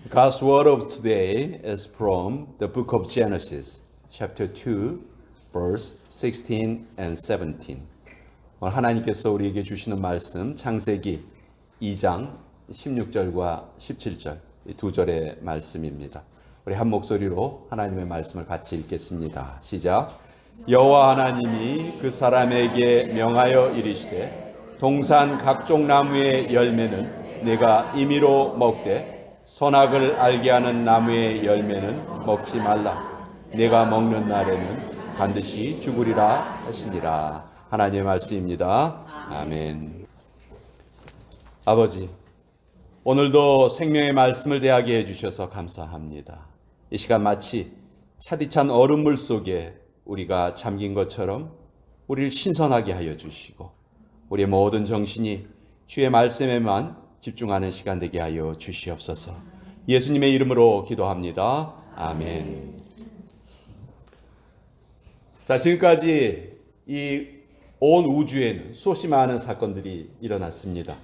God's word of today is from the book of Genesis, chapter 2, verse 16 and 17. 오늘 하나님께서 우리에게 주시는 말씀 창세기 2장 16절과 17절 이 두 절의 말씀입니다. 우리 한 목소리로 하나님의 말씀을 같이 읽겠습니다. 시작. 여호와 하나님이 그 사람에게 명하여 이르시되 동산 각종 나무의 열매는 내가 임의로 먹되 선악을 알게 하는 나무의 열매는 먹지 말라. 내가 먹는 날에는 반드시 죽으리라 하시니라. 하나님의 말씀입니다. 아멘. 아버지, 오늘도 생명의 말씀을 대하게 해주셔서 감사합니다. 이 시간 마치 차디찬 얼음물 속에 우리가 잠긴 것처럼 우리를 신선하게 하여 주시고 우리의 모든 정신이 주의 말씀에만 집중하는 시간 되게 하여 주시옵소서. 예수님의 이름으로 기도합니다. 아멘. 자, 지금까지 이 온 우주에는 수없이 많은 사건들이 일어났습니다.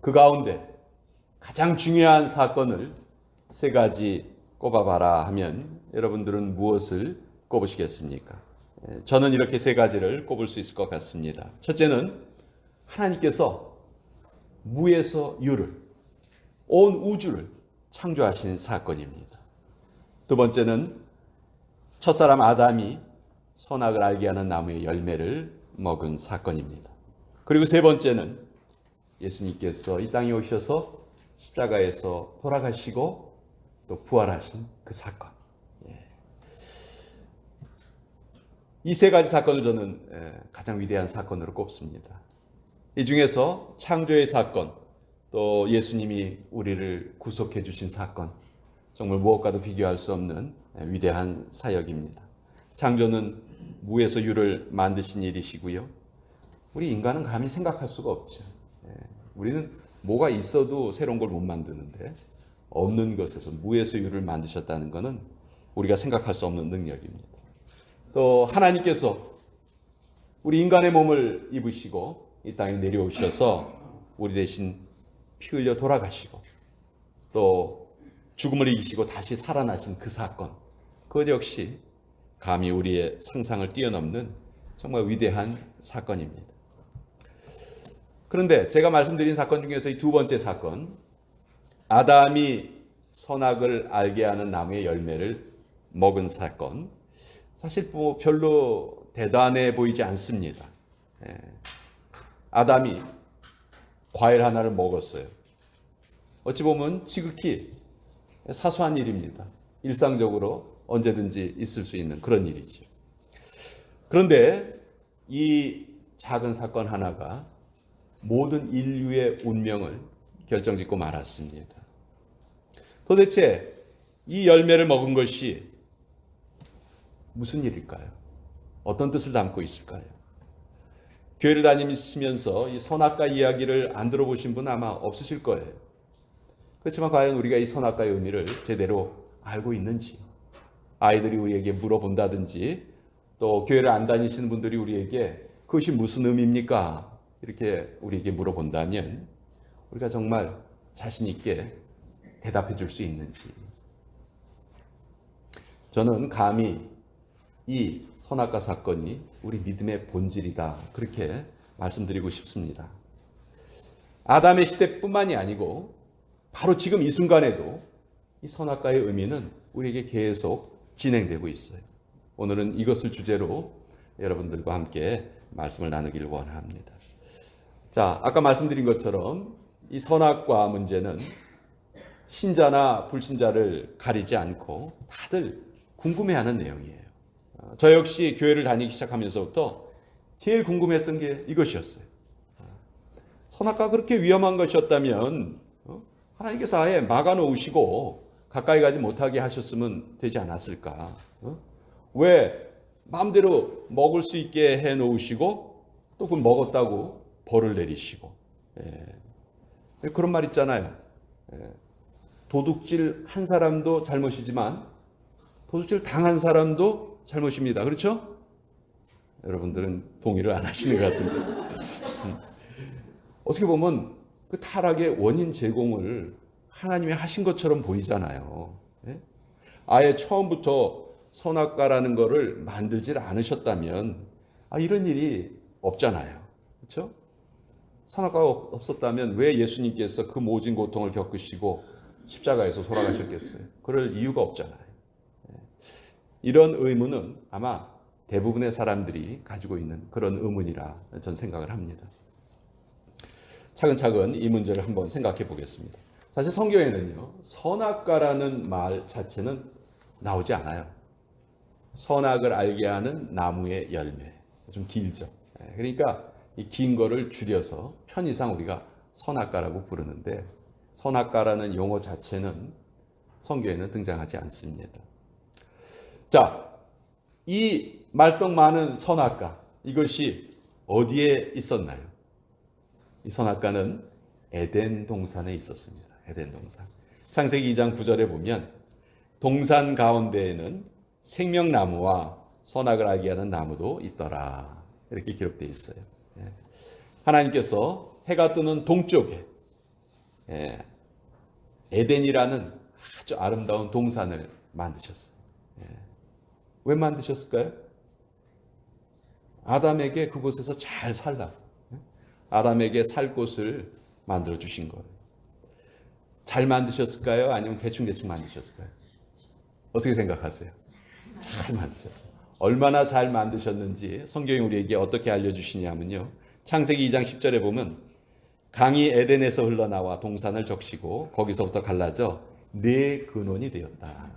그 가운데 가장 중요한 사건을 세 가지 꼽아봐라 하면 여러분들은 무엇을 꼽으시겠습니까? 저는 이렇게 세 가지를 꼽을 수 있을 것 같습니다. 첫째는 하나님께서 무에서 유를, 온 우주를 창조하신 사건입니다. 두 번째는 첫사람 아담이 선악을 알게 하는 나무의 열매를 먹은 사건입니다. 그리고 세 번째는 예수님께서 이 땅에 오셔서 십자가에서 돌아가시고 또 부활하신 그 사건. 이 세 가지 사건을 저는 가장 위대한 사건으로 꼽습니다. 이 중에서 창조의 사건, 또 예수님이 우리를 구속해 주신 사건, 정말 무엇과도 비교할 수 없는 위대한 사역입니다. 창조는 무에서 유를 만드신 일이시고요. 우리 인간은 감히 생각할 수가 없죠. 우리는 뭐가 있어도 새로운 걸 못 만드는데 없는 것에서 무에서 유를 만드셨다는 것은 우리가 생각할 수 없는 능력입니다. 또 하나님께서 우리 인간의 몸을 입으시고 이 땅에 내려오셔서 우리 대신 피 흘려 돌아가시고 또 죽음을 이기시고 다시 살아나신 그 사건, 그것 역시 감히 우리의 상상을 뛰어넘는 정말 위대한 사건입니다. 그런데 제가 말씀드린 사건 중에서 이 두 번째 사건, 아담이 선악을 알게 하는 나무의 열매를 먹은 사건, 사실 뭐 별로 대단해 보이지 않습니다. 아담이 과일 하나를 먹었어요. 어찌 보면 지극히 사소한 일입니다. 일상적으로 언제든지 있을 수 있는 그런 일이죠. 그런데 이 작은 사건 하나가 모든 인류의 운명을 결정짓고 말았습니다. 도대체 이 열매를 먹은 것이 무슨 일일까요? 어떤 뜻을 담고 있을까요? 교회를 다니시면서 이 선악과 이야기를 안 들어보신 분 아마 없으실 거예요. 그렇지만 과연 우리가 이 선악과의 의미를 제대로 알고 있는지, 아이들이 우리에게 물어본다든지 또 교회를 안 다니시는 분들이 우리에게 그것이 무슨 의미입니까? 이렇게 우리에게 물어본다면 우리가 정말 자신 있게 대답해 줄 수 있는지. 저는 감히 이 선악과 사건이 우리 믿음의 본질이다, 그렇게 말씀드리고 싶습니다. 아담의 시대뿐만이 아니고 바로 지금 이 순간에도 이 선악과의 의미는 우리에게 계속 진행되고 있어요. 오늘은 이것을 주제로 여러분들과 함께 말씀을 나누기를 원합니다. 자, 아까 말씀드린 것처럼 이 선악과 문제는 신자나 불신자를 가리지 않고 다들 궁금해하는 내용이에요. 저 역시 교회를 다니기 시작하면서부터 제일 궁금했던 게 이것이었어요. 선악과가 그렇게 위험한 것이었다면 하나님께서 아예 막아놓으시고 가까이 가지 못하게 하셨으면 되지 않았을까? 왜 마음대로 먹을 수 있게 해놓으시고 또 그걸 먹었다고 벌을 내리시고. 그런 말 있잖아요. 도둑질 한 사람도 잘못이지만 도둑질 당한 사람도 잘못입니다. 그렇죠? 여러분들은 동의를 안 하시는 것 같은데. 어떻게 보면 그 타락의 원인 제공을 하나님이 하신 것처럼 보이잖아요. 예? 아예 처음부터 선악과라는 거를 만들질 않으셨다면 이런 일이 없잖아요. 그렇죠? 선악과가 없었다면 왜 예수님께서 그 모진 고통을 겪으시고 십자가에서 돌아가셨겠어요? 그럴 이유가 없잖아요. 이런 의문은 아마 대부분의 사람들이 가지고 있는 그런 의문이라 전 생각을 합니다. 차근차근 이 문제를 한번 생각해 보겠습니다. 사실 성경에는요, 선악과라는 말 자체는 나오지 않아요. 선악을 알게 하는 나무의 열매. 좀 길죠. 그러니까 이 긴 거를 줄여서 편의상 우리가 선악과라고 부르는데, 선악과라는 용어 자체는 성경에는 등장하지 않습니다. 자, 이 말썽 많은 선악과, 이것이 어디에 있었나요? 이 선악과는 에덴 동산에 있었습니다. 에덴 동산. 창세기 2장 9절에 보면 동산 가운데에는 생명나무와 선악을 알게 하는 나무도 있더라. 이렇게 기록되어 있어요. 하나님께서 해가 뜨는 동쪽에 에덴이라는 아주 아름다운 동산을 만드셨어요. 왜 만드셨을까요? 아담에게 그곳에서 잘 살라. 아담에게 살 곳을 만들어 주신 거예요. 잘 만드셨을까요? 아니면 대충대충 만드셨을까요? 어떻게 생각하세요? 잘 만드셨어요. 얼마나 잘 만드셨는지 성경이 우리에게 어떻게 알려주시냐면요. 창세기 2장 10절에 보면 강이 에덴에서 흘러나와 동산을 적시고 거기서부터 갈라져 네 근원이 되었다.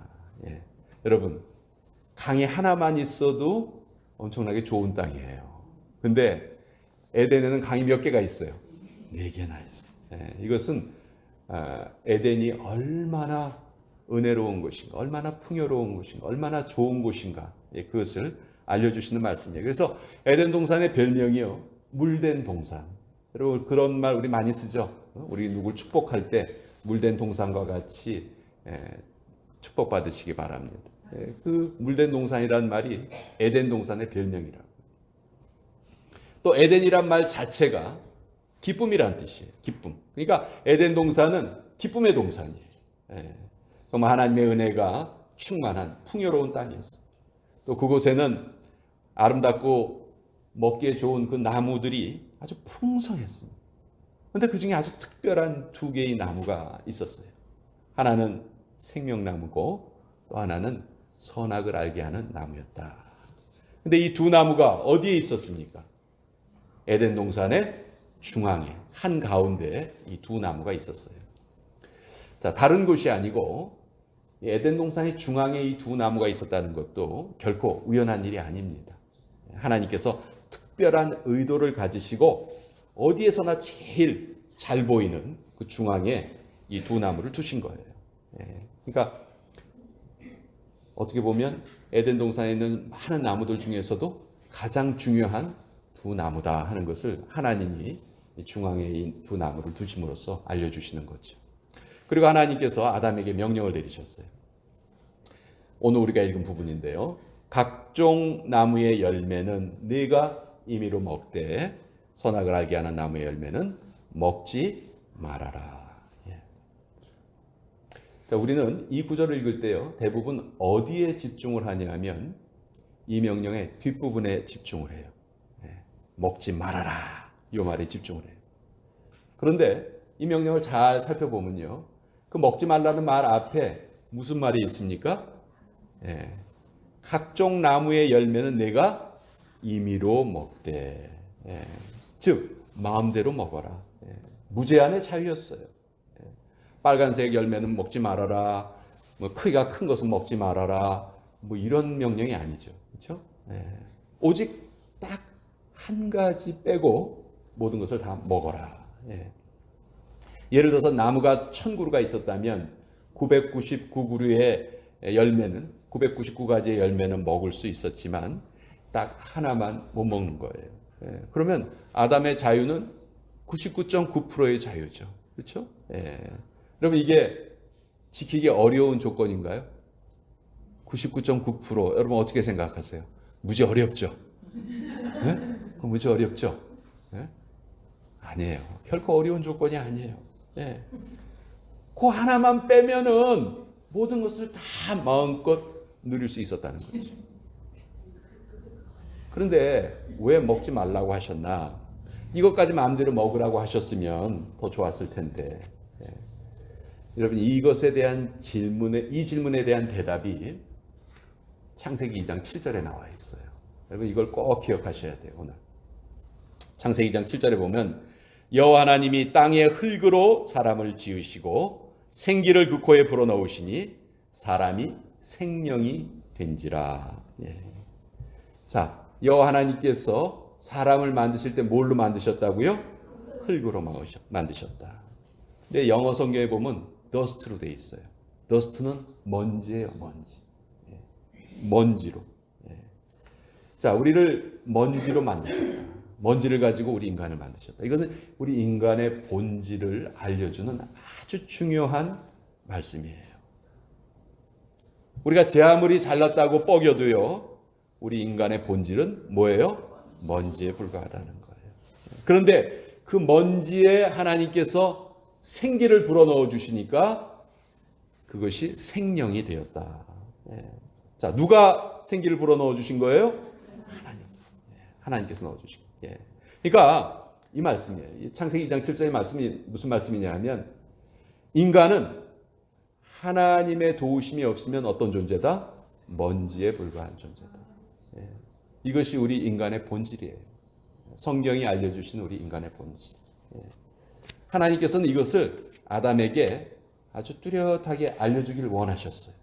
여러분, 강이 하나만 있어도 엄청나게 좋은 땅이에요. 근데 에덴에는 강이 몇 개가 있어요? 4개나 있어요. 이것은 에덴이 얼마나 은혜로운 곳인가, 얼마나 풍요로운 곳인가, 얼마나 좋은 곳인가, 그것을 알려주시는 말씀이에요. 그래서 에덴 동산의 별명이요, 물된 동산. 여러분, 그런 말 우리 많이 쓰죠. 우리 누굴 축복할 때 물된 동산과 같이 축복받으시기 바랍니다. 그 물된 동산이라는 말이 에덴 동산의 별명이라고. 또 에덴이란 말 자체가 기쁨이란 뜻이에요. 기쁨. 그러니까 에덴 동산은 기쁨의 동산이에요. 정말 하나님의 은혜가 충만한 풍요로운 땅이었어요. 또 그곳에는 아름답고 먹기에 좋은 그 나무들이 아주 풍성했습니다. 그런데 그 중에 아주 특별한 2개의 나무가 있었어요. 하나는 생명나무고 또 하나는 선악을 알게 하는 나무였다. 그런데 이 2 나무가 어디에 있었습니까? 에덴 동산의 중앙에, 한가운데에 이 2 나무가 있었어요. 자, 다른 곳이 아니고 에덴 동산의 중앙에 이 2 나무가 있었다는 것도 결코 우연한 일이 아닙니다. 하나님께서 특별한 의도를 가지시고 어디에서나 제일 잘 보이는 그 중앙에 이 2 나무를 두신 거예요. 그러니까 어떻게 보면 에덴 동산에 있는 많은 나무들 중에서도 가장 중요한 2 나무다 하는 것을 하나님이 중앙에 이 2 나무를 두심으로써 알려주시는 거죠. 그리고 하나님께서 아담에게 명령을 내리셨어요. 오늘 우리가 읽은 부분인데요. 각종 나무의 열매는 네가 임의로 먹되 선악을 알게 하는 나무의 열매는 먹지 말아라. 자, 우리는 이 구절을 읽을 때요, 대부분 어디에 집중을 하냐면 이 명령의 뒷부분에 집중을 해요. 먹지 말아라, 이 말에 집중을 해요. 그런데 이 명령을 잘 살펴보면요, 그 먹지 말라는 말 앞에 무슨 말이 있습니까? 각종 나무의 열매는 내가 임의로 먹되, 즉 마음대로 먹어라. 무제한의 자유였어요. 빨간색 열매는 먹지 말아라, 뭐 크기가 큰 것은 먹지 말아라, 뭐 이런 명령이 아니죠. 그렇죠? 오직 딱 한 가지 빼고 모든 것을 다 먹어라. 예를 들어서 나무가 1000그루가 있었다면 999그루의 열매는, 999가지의 열매는 먹을 수 있었지만 딱 하나만 못 먹는 거예요. 그러면 아담의 자유는 99.9%의 자유죠. 그렇죠? 여러분, 이게 지키기 어려운 조건인가요? 99.9%. 여러분 어떻게 생각하세요? 무지 어렵죠? 그럼 무지 어렵죠? 아니에요. 결코 어려운 조건이 아니에요. 그 하나만 빼면은 모든 것을 다 마음껏 누릴 수 있었다는 거죠. 그런데 왜 먹지 말라고 하셨나? 이것까지 마음대로 먹으라고 하셨으면 더 좋았을 텐데. 예. 여러분, 이것에 대한 이 질문에 대한 대답이 창세기 2장 7절에 나와 있어요. 여러분, 이걸 꼭 기억하셔야 돼요, 오늘. 창세기 2장 7절에 보면 여호와 하나님이 땅의 흙으로 사람을 지으시고 생기를 그 코에 불어넣으시니 사람이 생명이 된지라. 예. 자, 여호와 하나님께서 사람을 만드실 때 뭘로 만드셨다고요? 흙으로 만드셨다. 근데 영어 성경에 보면 dust로 되어 있어요. dust는 먼지예요, 먼지. 예. 먼지로. 예. 자, 우리를 먼지로 만드셨다. 먼지를 가지고 우리 인간을 만드셨다. 이것은 우리 인간의 본질을 알려주는 아주 중요한 말씀이에요. 우리가 제 아무리 잘났다고 뻐겨도요, 우리 인간의 본질은 뭐예요? 먼지에 불과하다는 거예요. 그런데 그 먼지에 하나님께서 생기를 불어넣어 주시니까 그것이 생명이 되었다. 자, 누가 생기를 불어넣어 주신 거예요? 하나님께서 넣어 주신 거예요. 그러니까 이 말씀이에요. 창세기 2장 7절의 말씀이 무슨 말씀이냐 하면 인간은 하나님의 도우심이 없으면 어떤 존재다? 먼지에 불과한 존재다. 이것이 우리 인간의 본질이에요. 성경이 알려주신 우리 인간의 본질. 하나님께서는 이것을 아담에게 아주 뚜렷하게 알려주기를 원하셨어요.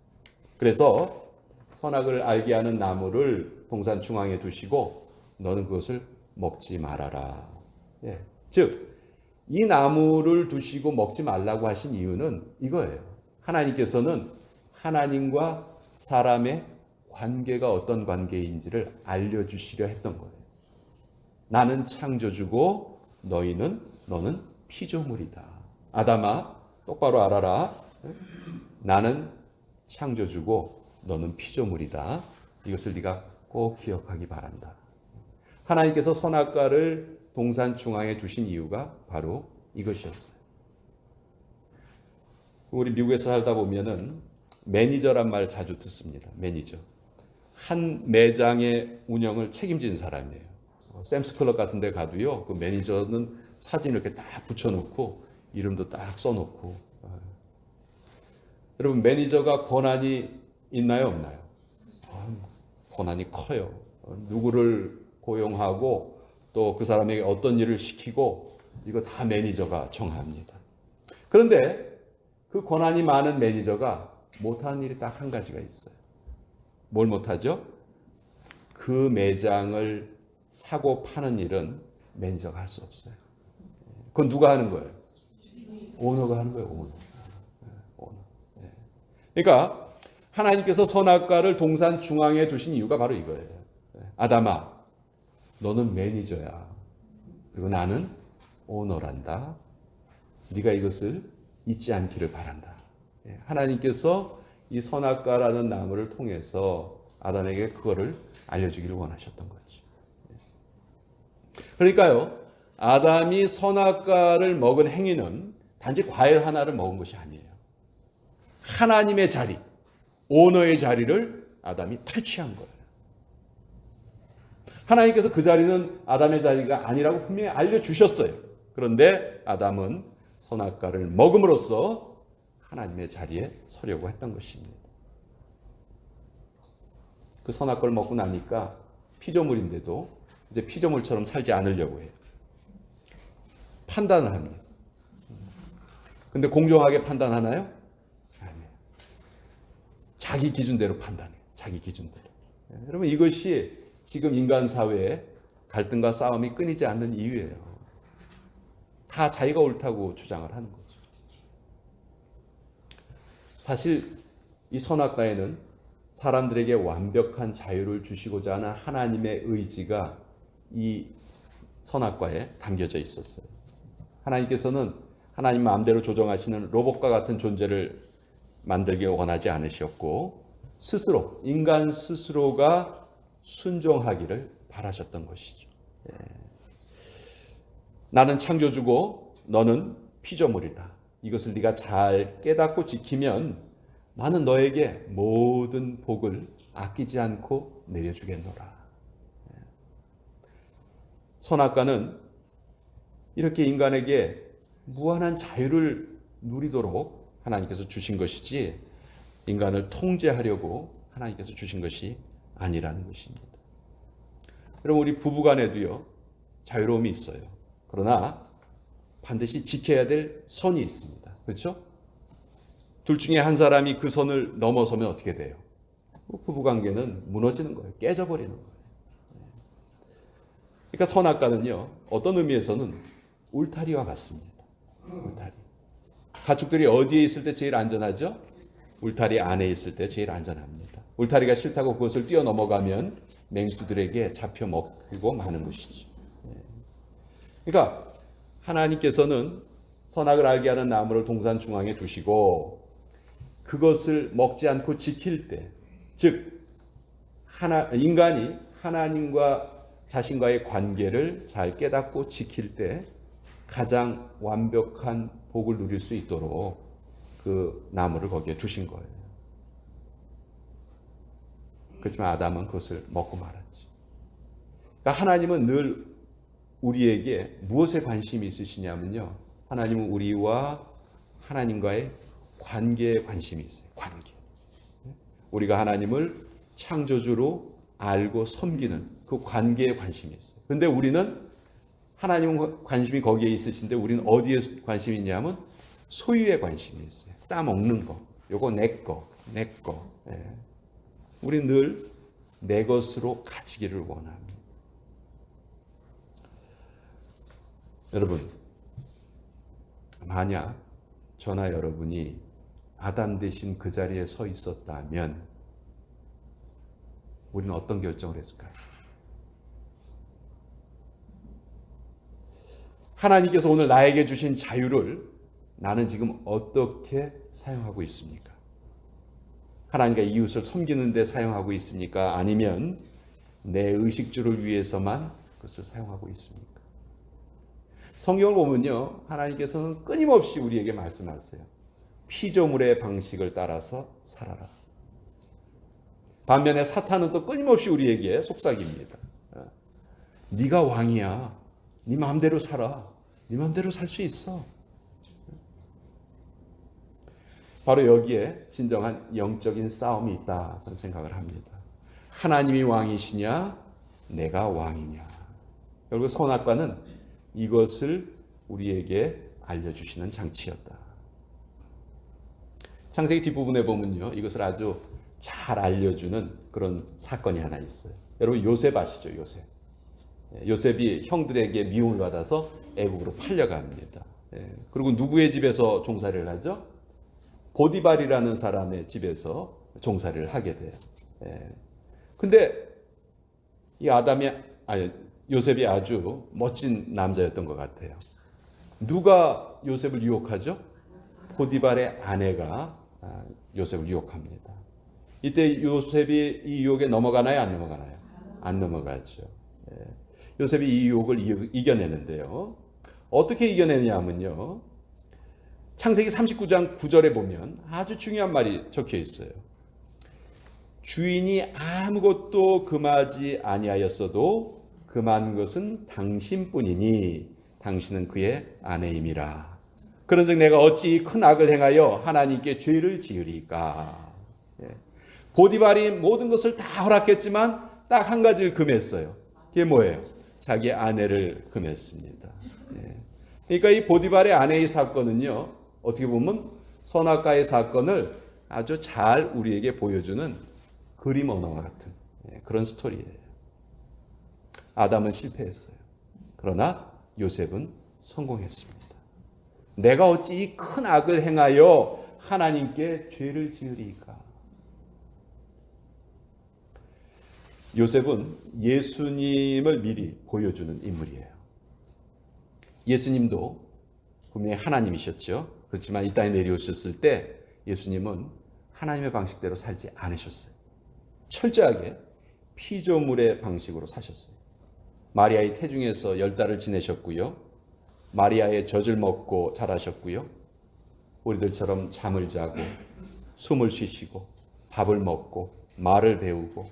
그래서 선악을 알게 하는 나무를 동산 중앙에 두시고 너는 그것을 먹지 말아라. 즉, 이 나무를 두시고 먹지 말라고 하신 이유는 이거예요. 하나님께서는 하나님과 사람의 관계가 어떤 관계인지를 알려주시려 했던 거예요. 나는 창조주고 너는 피조물이다. 아담아, 똑바로 알아라. 나는 창조주고 너는 피조물이다. 이것을 네가 꼭 기억하기 바란다. 하나님께서 선악과를 동산 중앙에 두신 이유가 바로 이것이었어요. 우리 미국에서 살다 보면은 매니저란 말 자주 듣습니다. 매니저. 한 매장의 운영을 책임지는 사람이에요. 샘스클럽 같은 데 가도요, 그 매니저는 사진 이렇게 딱 붙여놓고 이름도 딱 써놓고. 여러분, 매니저가 권한이 있나요, 없나요? 권한이 커요. 누구를 고용하고 또 그 사람에게 어떤 일을 시키고 이거 다 매니저가 정합니다. 그런데 그 권한이 많은 매니저가 못하는 일이 딱 한 가지가 있어요. 뭘 못하죠? 그 매장을 사고 파는 일은 매니저가 할 수 없어요. 그건 누가 하는 거예요? 오너가 하는 거예요. 오너. 그러니까 하나님께서 선악과를 동산 중앙에 두신 이유가 바로 이거예요. 아담아, 너는 매니저야. 그리고 나는 오너란다. 네가 이것을 잊지 않기를 바란다. 하나님께서 이 선악과라는 나무를 통해서 아담에게 그거를 알려주기를 원하셨던 거죠. 그러니까요, 아담이 선악과를 먹은 행위는 단지 과일 하나를 먹은 것이 아니에요. 하나님의 자리, 오너의 자리를 아담이 탈취한 거예요. 하나님께서 그 자리는 아담의 자리가 아니라고 분명히 알려주셨어요. 그런데 아담은 선악과를 먹음으로써 하나님의 자리에 서려고 했던 것입니다. 그 선악과를 먹고 나니까 피조물인데도 이제 피조물처럼 살지 않으려고 해요. 판단을 합니다. 근데 공정하게 판단하나요? 아니에요. 자기 기준대로 판단해요. 자기 기준대로. 여러분, 이것이 지금 인간 사회에 갈등과 싸움이 끊이지 않는 이유예요. 다 자기가 옳다고 주장을 하는 거죠. 사실 이 선악과에는 사람들에게 완벽한 자유를 주시고자 하는 하나님의 의지가 이 선악과에 담겨져 있었어요. 하나님께서는 하나님 마음대로 조정하시는 로봇과 같은 존재를 만들기 원하지 않으셨고 스스로, 인간 스스로가 순종하기를 바라셨던 것이죠. 나는 창조주고 너는 피조물이다. 이것을 네가 잘 깨닫고 지키면 나는 너에게 모든 복을 아끼지 않고 내려주겠노라. 선악과는 이렇게 인간에게 무한한 자유를 누리도록 하나님께서 주신 것이지 인간을 통제하려고 하나님께서 주신 것이 아니라는 것입니다. 여러분, 우리 부부간에도요 자유로움이 있어요. 그러나 반드시 지켜야 될 선이 있습니다. 그렇죠? 둘 중에 한 사람이 그 선을 넘어서면 어떻게 돼요? 부부관계는 무너지는 거예요. 깨져버리는 거예요. 그러니까 선악과는요 어떤 의미에서는 울타리와 같습니다. 울타리. 가축들이 어디에 있을 때 제일 안전하죠? 울타리 안에 있을 때 제일 안전합니다. 울타리가 싫다고 그것을 뛰어넘어가면 맹수들에게 잡혀 먹히고 마는 것이죠. 그러니까 하나님께서는 선악을 알게 하는 나무를 동산 중앙에 두시고 그것을 먹지 않고 지킬 때, 즉 인간이 하나님과 자신과의 관계를 잘 깨닫고 지킬 때 가장 완벽한 복을 누릴 수 있도록 그 나무를 거기에 두신 거예요. 그렇지만 아담은 그것을 먹고 말았지. 그러니까 하나님은 늘 우리에게 무엇에 관심이 있으시냐면요. 하나님은 우리와 하나님과의 관계에 관심이 있어요. 관계. 우리가 하나님을 창조주로 알고 섬기는 그 관계에 관심이 있어요. 그런데 우리는 하나님은 관심이 거기에 있으신데 우리는 어디에 관심이 있냐면 소유에 관심이 있어요. 따먹는 거. 요거 내 거. 내 거. 우리는 늘 내 것으로 가지기를 원합니다. 여러분, 만약 저나 여러분이 아담 대신 그 자리에 서 있었다면 우리는 어떤 결정을 했을까요? 하나님께서 오늘 나에게 주신 자유를 나는 지금 어떻게 사용하고 있습니까? 하나님과 이웃을 섬기는 데 사용하고 있습니까? 아니면 내 의식주를 위해서만 그것을 사용하고 있습니까? 성경을 보면요, 하나님께서는 끊임없이 우리에게 말씀하세요. 피조물의 방식을 따라서 살아라. 반면에 사탄은 또 끊임없이 우리에게 속삭입니다. 네가 왕이야. 네 마음대로 살아. 네 마음대로 살 수 있어. 바로 여기에 진정한 영적인 싸움이 있다 저는 생각을 합니다. 하나님이 왕이시냐, 내가 왕이냐. 결국 선악과는 이것을 우리에게 알려주시는 장치였다. 창세기 뒷부분에 보면요, 이것을 아주 잘 알려주는 그런 사건이 하나 있어요. 여러분, 요셉 아시죠? 요셉. 요셉이 형들에게 미움을 받아서 애국으로 팔려갑니다. 그리고 누구의 집에서 종살이를 하죠? 보디발이라는 사람의 집에서 종살이를 하게 돼요. 근데 이 요셉이 아주 멋진 남자였던 것 같아요. 누가 요셉을 유혹하죠? 보디발의 아내가 요셉을 유혹합니다. 이때 요셉이 이 유혹에 넘어가나요? 안 넘어가나요? 안 넘어가죠. 요셉이 이 유혹을 이겨내는데요. 어떻게 이겨내냐면요. 창세기 39장 9절에 보면 아주 중요한 말이 적혀 있어요. 주인이 아무것도 금하지 아니하였어도 금한 것은 당신뿐이니 당신은 그의 아내임이라. 그런즉 내가 어찌 큰 악을 행하여 하나님께 죄를 지으리까. 보디발이 모든 것을 다 허락했지만 딱 한 가지를 금했어요. 그게 뭐예요? 자기 아내를 금했습니다. 그러니까 이 보디발의 아내의 사건은요, 어떻게 보면 선악과의 사건을 아주 잘 우리에게 보여주는 그림 언어와 같은 그런 스토리예요. 아담은 실패했어요. 그러나 요셉은 성공했습니다. 내가 어찌 이 큰 악을 행하여 하나님께 죄를 지으리까. 요셉은 예수님을 미리 보여주는 인물이에요. 예수님도 분명히 하나님이셨죠. 그렇지만 이 땅에 내려오셨을 때 예수님은 하나님의 방식대로 살지 않으셨어요. 철저하게 피조물의 방식으로 사셨어요. 마리아의 태중에서 10달을 지내셨고요. 마리아의 젖을 먹고 자라셨고요. 우리들처럼 잠을 자고 숨을 쉬시고 밥을 먹고 말을 배우고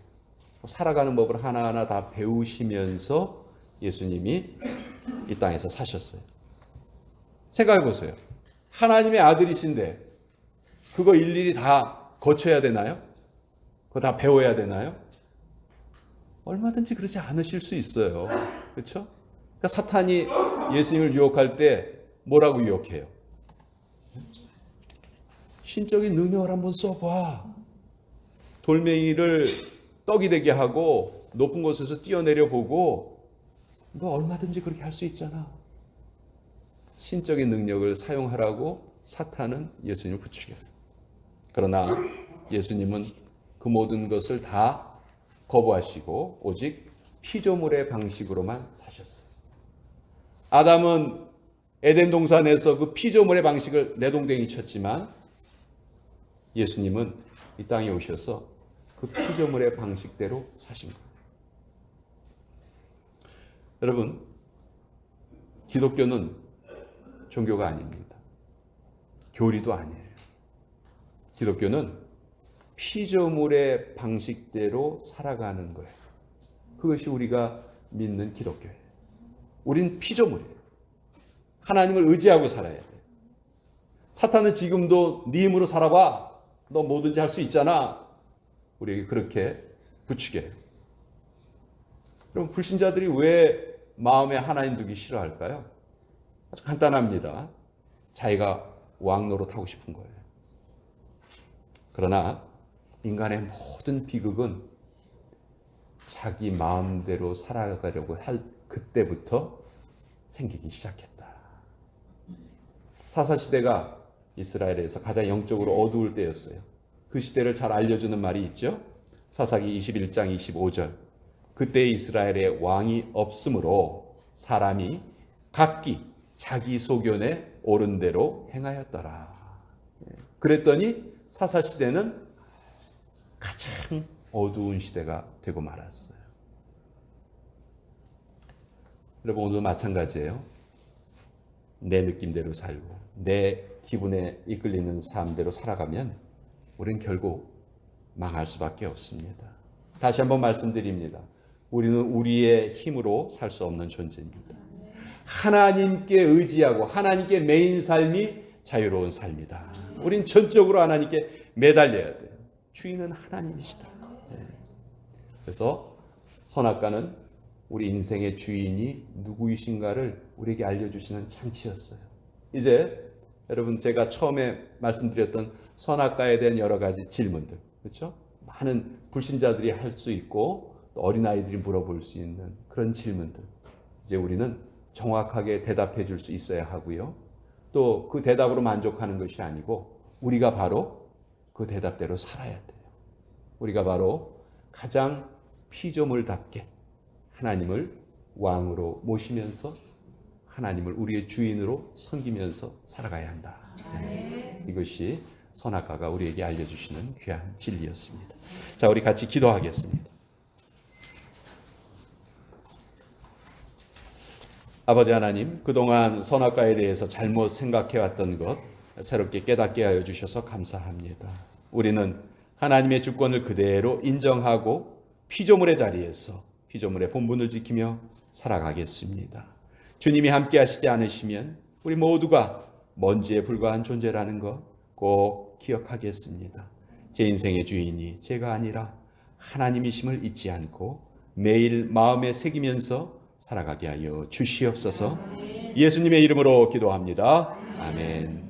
살아가는 법을 하나하나 다 배우시면서 예수님이 이 땅에서 사셨어요. 생각해 보세요. 하나님의 아들이신데 그거 일일이 다 거쳐야 되나요? 그거 다 배워야 되나요? 얼마든지 그러지 않으실 수 있어요. 그렇죠? 그러니까 사탄이 예수님을 유혹할 때 뭐라고 유혹해요? 신적인 능력을 한번 써봐. 돌멩이를 떡이 되게 하고 높은 곳에서 뛰어내려 보고 너 얼마든지 그렇게 할 수 있잖아. 신적인 능력을 사용하라고 사탄은 예수님을 부추겨요. 그러나 예수님은 그 모든 것을 다 거부하시고 오직 피조물의 방식으로만 사셨어요. 아담은 에덴 동산에서 그 피조물의 방식을 내동댕이 쳤지만 예수님은 이 땅에 오셔서 그 피조물의 방식대로 사신 거예요. 여러분, 기독교는 종교가 아닙니다. 교리도 아니에요. 기독교는 피조물의 방식대로 살아가는 거예요. 그것이 우리가 믿는 기독교예요. 우린 피조물이에요. 하나님을 의지하고 살아야 돼요. 사탄은 지금도 네 힘으로 살아봐. 너 뭐든지 할 수 있잖아. 우리에게 그렇게 부추겨요. 그럼 불신자들이 왜 마음에 하나님 두기 싫어할까요? 아주 간단합니다. 자기가 왕 노릇하고 싶은 거예요. 그러나 인간의 모든 비극은 자기 마음대로 살아가려고 할 그때부터 생기기 시작했다. 사사시대가 이스라엘에서 가장 영적으로 어두울 때였어요. 그 시대를 잘 알려주는 말이 있죠. 사사기 21장 25절. 그때 이스라엘에 왕이 없으므로 사람이 각기 자기 소견에 옳은 대로 행하였더라. 그랬더니 사사시대는 가장 어두운 시대가 되고 말았어요. 여러분, 오늘도 마찬가지예요. 내 느낌대로 살고 내 기분에 이끌리는 삶대로 살아가면 우리는 결국 망할 수밖에 없습니다. 다시 한번 말씀드립니다. 우리는 우리의 힘으로 살 수 없는 존재입니다. 하나님께 의지하고 하나님께 매인 삶이 자유로운 삶이다. 우린 전적으로 하나님께 매달려야 돼요. 주인은 하나님이시다. 그래서 선악과는 우리 인생의 주인이 누구이신가를 우리에게 알려주시는 장치였어요. 이제 여러분, 제가 처음에 말씀드렸던 선악과에 대한 여러 가지 질문들, 그렇죠? 많은 불신자들이 할 수 있고 또 어린아이들이 물어볼 수 있는 그런 질문들, 이제 우리는 정확하게 대답해 줄 수 있어야 하고요. 또 그 대답으로 만족하는 것이 아니고 우리가 바로 그 대답대로 살아야 돼요. 우리가 바로 가장 피조물답게 하나님을 왕으로 모시면서 하나님을 우리의 주인으로 섬기면서 살아가야 한다. 이것이 선악과가 우리에게 알려주시는 귀한 진리였습니다. 자, 우리 같이 기도하겠습니다. 아버지 하나님, 그동안 선악과에 대해서 잘못 생각해왔던 것 새롭게 깨닫게 하여 주셔서 감사합니다. 우리는 하나님의 주권을 그대로 인정하고 피조물의 자리에서 피조물의 본분을 지키며 살아가겠습니다. 주님이 함께 하시지 않으시면 우리 모두가 먼지에 불과한 존재라는 것 꼭 기억하겠습니다. 제 인생의 주인이 제가 아니라 하나님이심을 잊지 않고 매일 마음에 새기면서 살아가게 하여 주시옵소서. 예수님의 이름으로 기도합니다. 아멘.